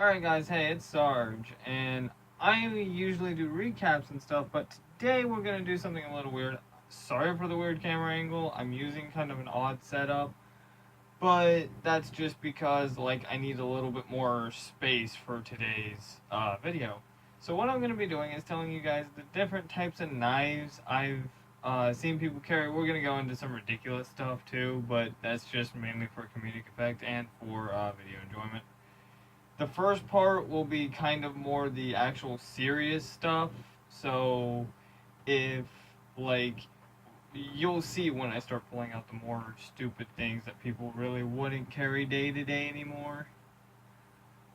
Alright guys, hey, it's Sarge, and I usually do recaps and stuff, but today we're going to do something a little weird. Sorry for the weird camera angle, I'm using kind of an odd setup, but that's just because, like, I need a little bit more space for today's video. So what I'm going to be doing is telling you guys the different types of knives I've seen people carry. We're going to go into some ridiculous stuff too, but that's just mainly for comedic effect and for video enjoyment. The first part will be kind of more the actual serious stuff. So if like you'll see when I start pulling out the more stupid things that people really wouldn't carry day to day anymore.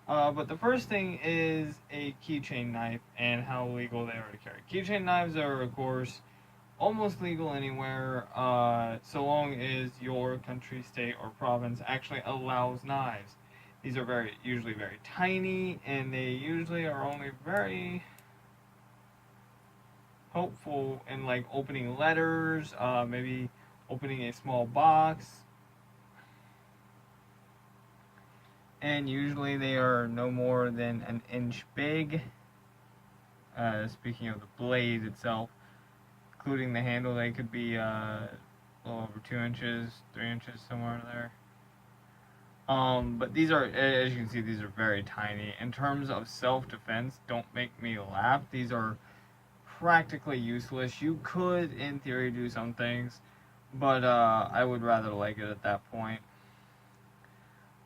But the first thing is a keychain knife and how legal they are to carry. Keychain knives are, of course, almost legal anywhere, so long as your country, state, or province actually allows knives. These are usually very tiny, and they usually are only very helpful in like opening letters, maybe opening a small box, and usually they are no more than an inch big. Speaking of the blade itself, including the handle, they could be a little over 2 inches, 3 inches, somewhere in there. But these are, as you can see, these are very tiny. In terms of self-defense, don't make me laugh. These are practically useless. You could, in theory, do some things, but I would rather like it at that point.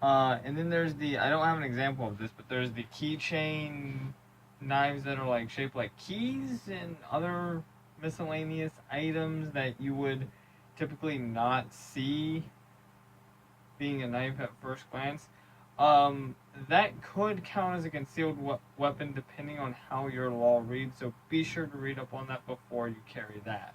And then there's I don't have an example of this, but there's the keychain knives that are like shaped like keys and other miscellaneous items that you would typically not see being a knife at first glance. That could count as a concealed weapon depending on how your law reads, so be sure to read up on that before you carry that.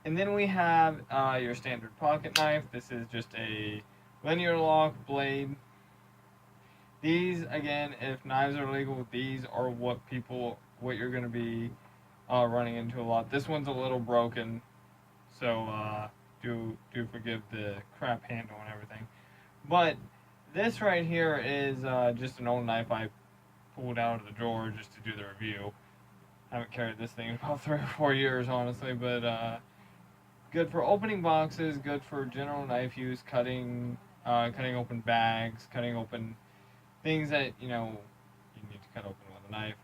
And then we have your standard pocket knife. This is just a linear lock blade. These, again, if knives are legal, these are what you're going to be running into a lot. This one's a little broken, so do forgive the crap handle and everything. But this right here is just an old knife I pulled out of the drawer just to do the review. I haven't carried this thing in about 3 or 4 years, honestly, but good for opening boxes, good for general knife use, cutting open bags, cutting open things that you need to cut open with a knife.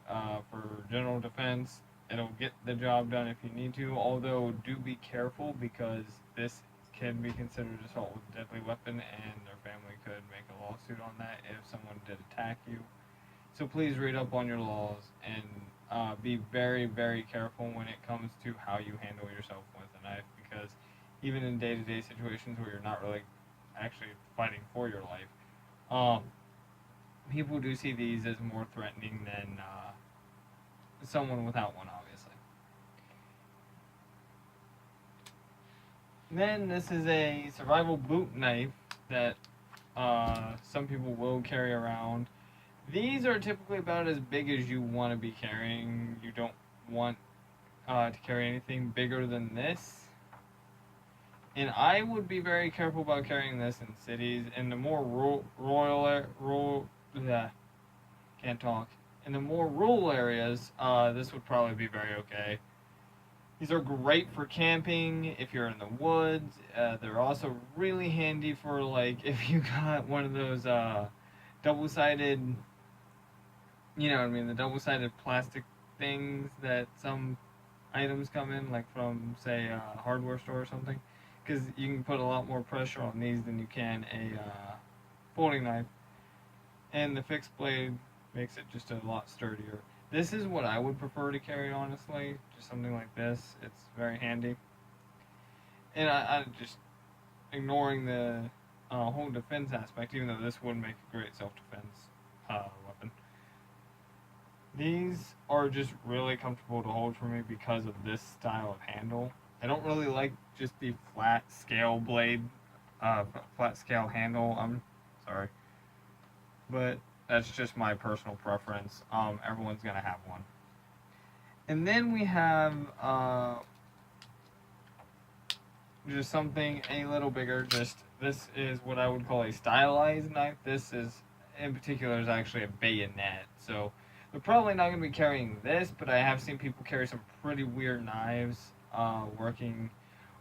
For general defense, it'll get the job done if you need to. Although do be careful because this can be considered assault with a deadly weapon, and their family could make a lawsuit on that if someone did attack you. So please read up on your laws and be very, very careful when it comes to how you handle yourself with a knife, because even in day-to-day situations where you're not really actually fighting for your life, um, people do see these as more threatening than someone without one, obviously. Then this is a survival boot knife that some people will carry around. These are typically about as big as you want to be carrying. You don't want to carry anything bigger than this. And I would be very careful about carrying this in cities. In the more can't talk. In the more rural areas, this would probably be very okay. These are great for camping if you're in the woods. They're also really handy for like if you got one of those double-sided, you know what I mean, the double-sided plastic things that some items come in, like from say a hardware store or something, because you can put a lot more pressure on these than you can a folding knife, and the fixed blade makes it just a lot sturdier. This is what I would prefer to carry, honestly, just something like this. It's very handy. And I just, ignoring the whole defense aspect, even though this would make a great self-defense weapon. These are just really comfortable to hold for me because of this style of handle. I don't really like just the flat scale blade, flat scale handle. I'm sorry, but that's just my personal preference. Everyone's gonna have one. And then we have just something a little bigger. Just this is what I would call a stylized knife. This is in particular is actually a bayonet. So they're probably not going to be carrying this, but I have seen people carry some pretty weird knives working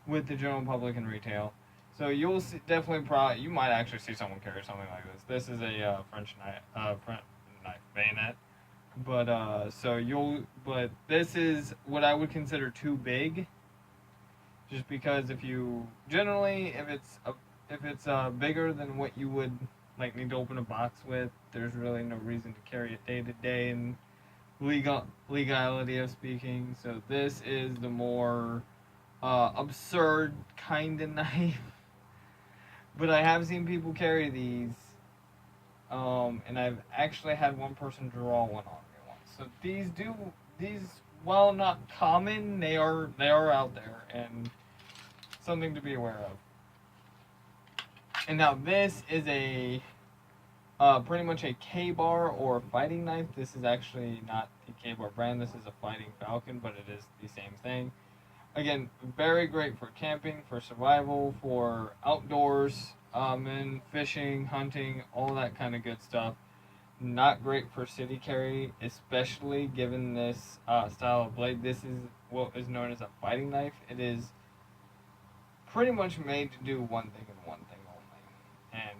with the general public and retail. So you'll see, definitely probably you might actually see someone carry something like this. This is a French knife bayonet, but but this is what I would consider too big. Just because if you generally if it's bigger than what you would like need to open a box with, there's really no reason to carry it day to day in legality of speaking. So this is the more absurd kind of knife. But I have seen people carry these, and I've actually had one person draw one on me once. So these while not common, they are out there and something to be aware of. And now this is a pretty much a K-bar or fighting knife. This is actually not the K-bar brand. This is a Fighting Falcon, but it is the same thing. Again, very great for camping, for survival, for outdoors, and fishing, hunting, all that kind of good stuff. Not great for city carry, especially given this style of blade. This is what is known as a fighting knife. It is pretty much made to do one thing and one thing only. And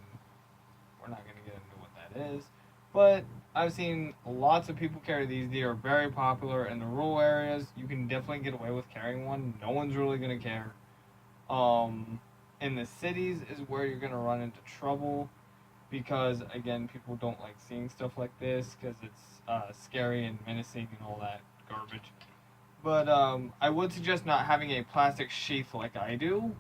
we're not going to get into what that is. But I've seen lots of people carry these. They are very popular in the rural areas. You can definitely get away with carrying one. No one's really going to care. In the cities is where you're going to run into trouble because, again, people don't like seeing stuff like this because it's scary and menacing and all that garbage. But I would suggest not having a plastic sheath like I do.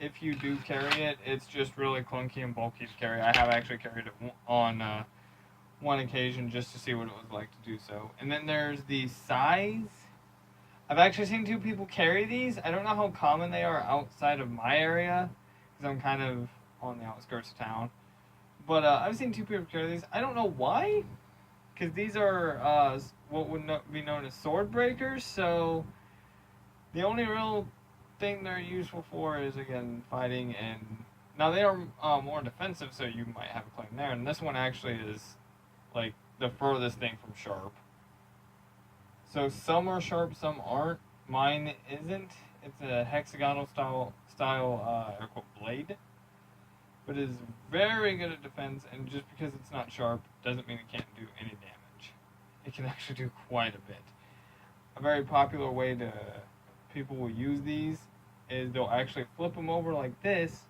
If you do carry it, it's just really clunky and bulky to carry. I have actually carried it on one occasion just to see what it was like to do so. And then there's the size. I've actually seen two people carry these. I don't know how common they are outside of my area because I'm kind of on the outskirts of town. But I've seen two people carry these. I don't know why, because these are what would be known as sword breakers. So the only real thing they're useful for is, again, fighting. And now they are more defensive, so you might have a claim there. And this one actually is like the furthest thing from sharp. So some are sharp, some aren't. Mine isn't. It's a hexagonal style air quote blade, but it is very good at defense. And just because it's not sharp doesn't mean it can't do any damage. It can actually do quite a bit. A very popular way to people will use these is they'll actually flip them over like this,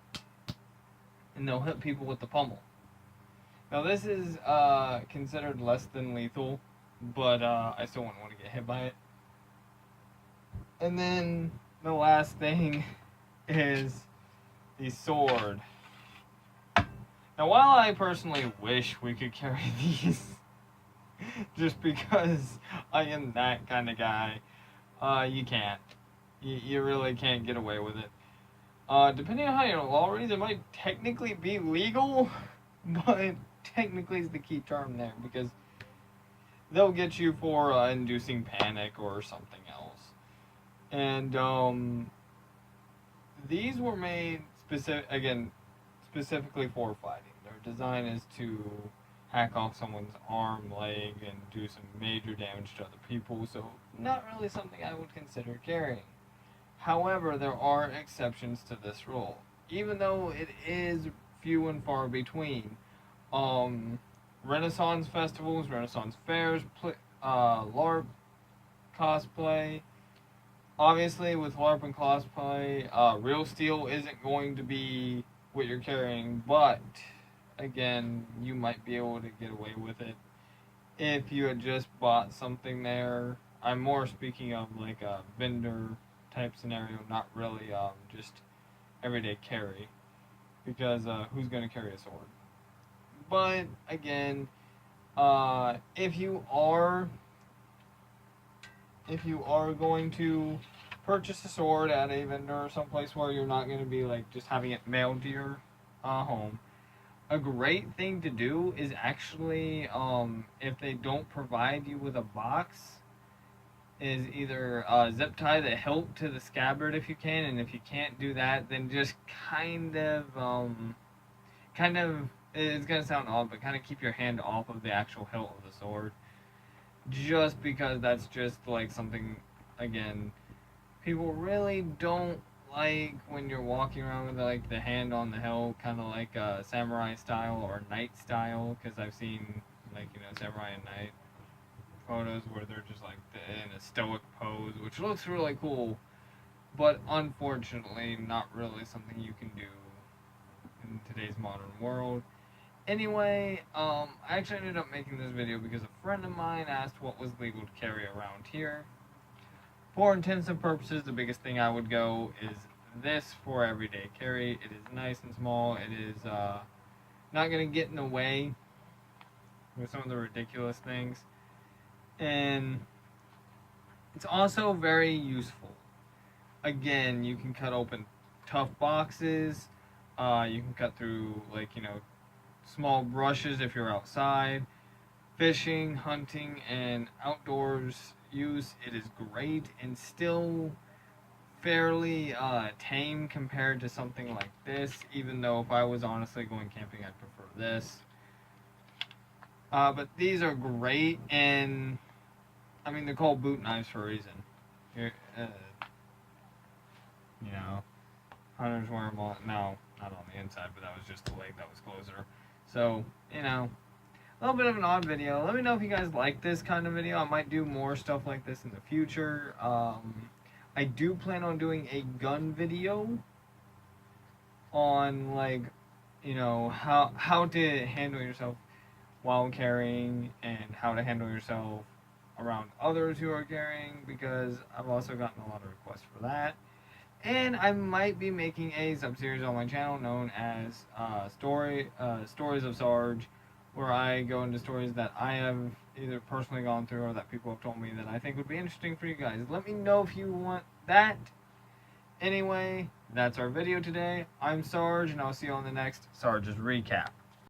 and they'll hit people with the pommel. Now this is considered less than lethal, but I still wouldn't want to get hit by it. And then the last thing is the sword. Now while I personally wish we could carry these, just because I am that kind of guy, you can't. You really can't get away with it. Depending on how your law reads, it might technically be legal, but technically is the key term there because they'll get you for inducing panic or something else. And these were made specifically for fighting. Their design is to hack off someone's arm, leg, and do some major damage to other people. So not really something I would consider carrying. However, there are exceptions to this rule, even though it is few and far between. Renaissance festivals, Renaissance fairs, LARP cosplay. Obviously, with LARP and cosplay, real steel isn't going to be what you're carrying, but again, you might be able to get away with it if you had just bought something there. I'm more speaking of like a vendor type scenario, not really just everyday carry, because who's going to carry a sword? But again, if you are going to purchase a sword at a vendor or someplace where you're not going to be like just having it mailed to your home, a great thing to do is actually, if they don't provide you with a box, is either zip tie the hilt to the scabbard if you can, and if you can't do that, then just kind of it's gonna sound odd, but kind of keep your hand off of the actual hilt of the sword. Just because that's just like something, again, people really don't like when you're walking around with like the hand on the hilt, kind of like samurai style or knight style. Because I've seen like samurai and knight photos where they're just like in a stoic pose, which looks really cool, but unfortunately not really something you can do in today's modern world. Anyway, I actually ended up making this video because a friend of mine asked what was legal to carry around here. For intents and purposes, the biggest thing I would go is this for everyday carry. It is nice and small. It is not going to get in the way with some of the ridiculous things. And it's also very useful. Again, you can cut open tough boxes. You can cut through, like, small brushes if you're outside. Fishing, hunting, and outdoors use, it is great and still fairly tame compared to something like this, even though if I was honestly going camping, I'd prefer this. But these are great, and I mean, they're called boot knives for a reason. Here, hunters wear them on, no, not on the inside, but that was just the leg that was closer. So, a little bit of an odd video. Let me know if you guys like this kind of video. I might do more stuff like this in the future. I do plan on doing a gun video on, like, how to handle yourself while carrying and how to handle yourself around others who are carrying, because I've also gotten a lot of requests for that. And I might be making a sub-series on my channel known as Stories of Sarge, where I go into stories that I have either personally gone through or that people have told me that I think would be interesting for you guys. Let me know if you want that. Anyway, that's our video today. I'm Sarge, and I'll see you on the next Sarge's Recap.